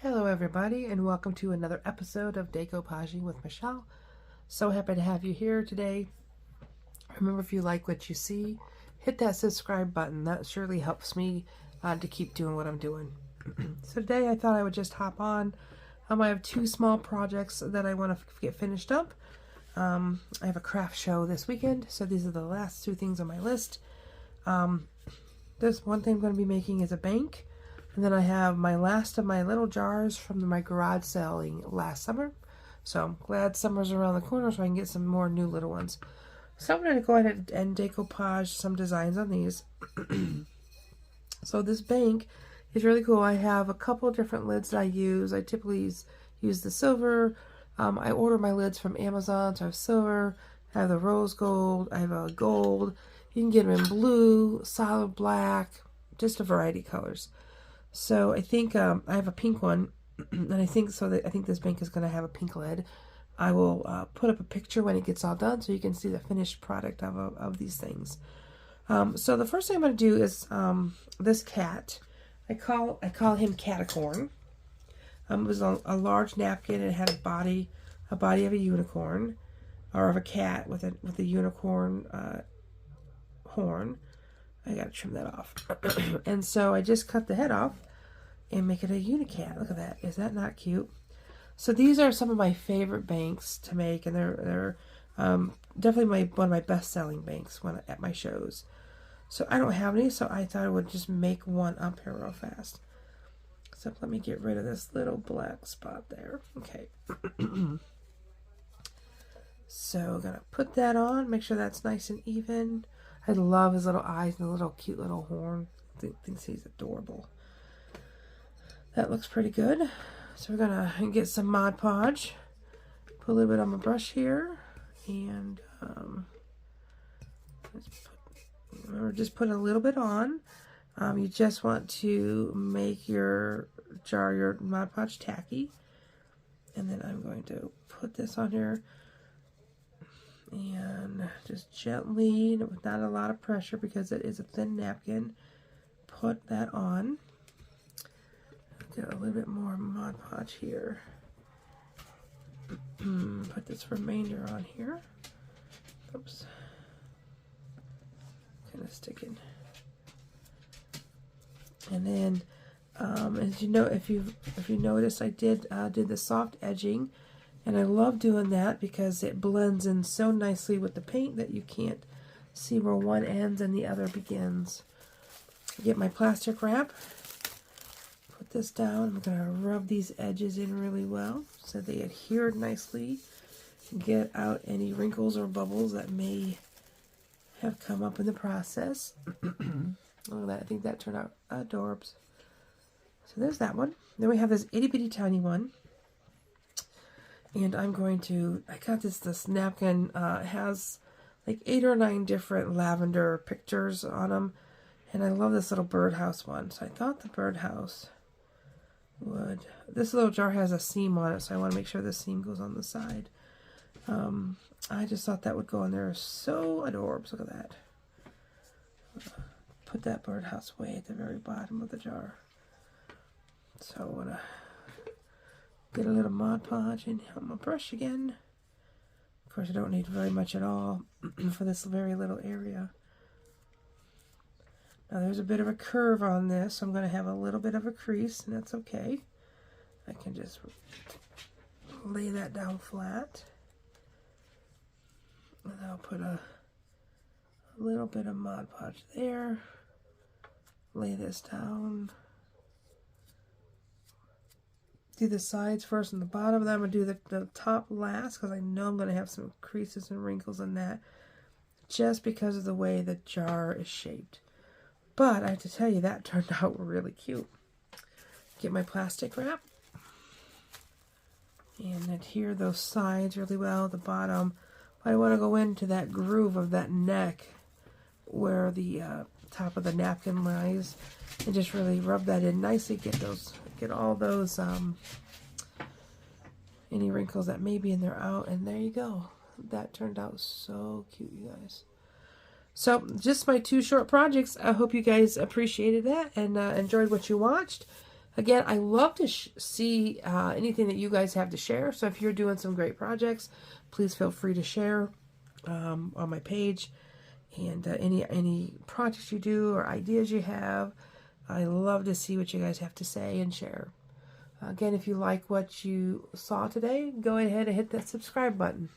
Hello everybody and welcome to another episode of Decoupaging with Michelle. So happy to have you here today. Remember, if you like what you see, hit that subscribe button. That surely helps me to keep doing what I'm doing. So today I thought I would just hop on. I have two small projects that I want to get finished up. I have a craft show this weekend, so these are the last two things on my list. This one thing I'm going to be making is a bank. And then I have my last of my little jars from my garage selling last summer. So I'm glad summer's around the corner so I can get some more new little ones. So I'm going to go ahead and decoupage some designs on these. So this bank is really cool. I have a couple different lids that I use. I typically use the silver. I order my lids from Amazon. So I have silver, I have the rose gold, I have a gold. You can get them in blue, solid black, just a variety of colors. So I think I have a pink one, and I think this bank is going to have a pink lid. I will put up a picture when it gets all done so you can see the finished product of these things. So the first thing I'm going to do is this cat. I call him Caticorn. It was a large napkin and it had a body of a unicorn, or of a cat with a unicorn horn. I gotta trim that off. And so I just cut the head off and make it a unicat. Look at that. Is that not cute? So these are some of my favorite banks to make, and they're definitely one of my best-selling banks at my shows. So I don't have any, so I thought I would just make one up here real fast. So let me get rid of this little black spot there. Okay. So I'm gonna put that on, make sure that's nice and even. I love his little eyes and the little cute little horn. Thinks he's adorable. That looks pretty good. So we're gonna get some Mod Podge. Put a little bit on my brush here, and just put a little bit on. You just want to make your jar, your Mod Podge, tacky. And then I'm going to put this on here. And just gently, with not a lot of pressure because it is a thin napkin, put that on. Get a little bit more Mod Podge here. Put this remainder on here. Oops. Kind of sticking. And then, as you know, if you notice, I did the soft edging. And I love doing that because it blends in so nicely with the paint that you can't see where one ends and the other begins. Get my plastic wrap, put this down. I'm going to rub these edges in really well so they adhere nicely. Get out any wrinkles or bubbles that may have come up in the process. Look at that. I think that turned out adorbs. So there's that one. Then we have this itty bitty tiny one. And I'm going to, I got this napkin, it has like 8 or 9 different lavender pictures on them. And I love this little birdhouse one. So I thought the birdhouse would, this little jar has a seam on it, so I want to make sure the seam goes on the side. I just thought that would go in there. So adorable. Look at that. Put that birdhouse way at the very bottom of the jar. So I want to get a little Mod Podge in on my brush again. Of course, I don't need very much at all for this very little area. Now there's a bit of a curve on this, so I'm going to have a little bit of a crease, and that's okay. I can just lay that down flat. And I'll put a little bit of Mod Podge there. Lay this down. Do the sides first and the bottom, then I'm going to do the top last because I know I'm going to have some creases and wrinkles in that just because of the way the jar is shaped. But I have to tell you, that turned out really cute. Get my plastic wrap and adhere those sides really well, the bottom. But I want to go into that groove of that neck where the top of the napkin lies and just really rub that in nicely. Get all those any wrinkles that may be in there out, and there you go. That turned out so cute, you guys. So just my two short projects. I hope you guys appreciated that and enjoyed what you watched. Again, I love to see anything that you guys have to share. So if you're doing some great projects, please feel free to share on my page. And any projects you do or ideas you have, I love to see what you guys have to say and share. Again, if you like what you saw today, go ahead and hit that subscribe button.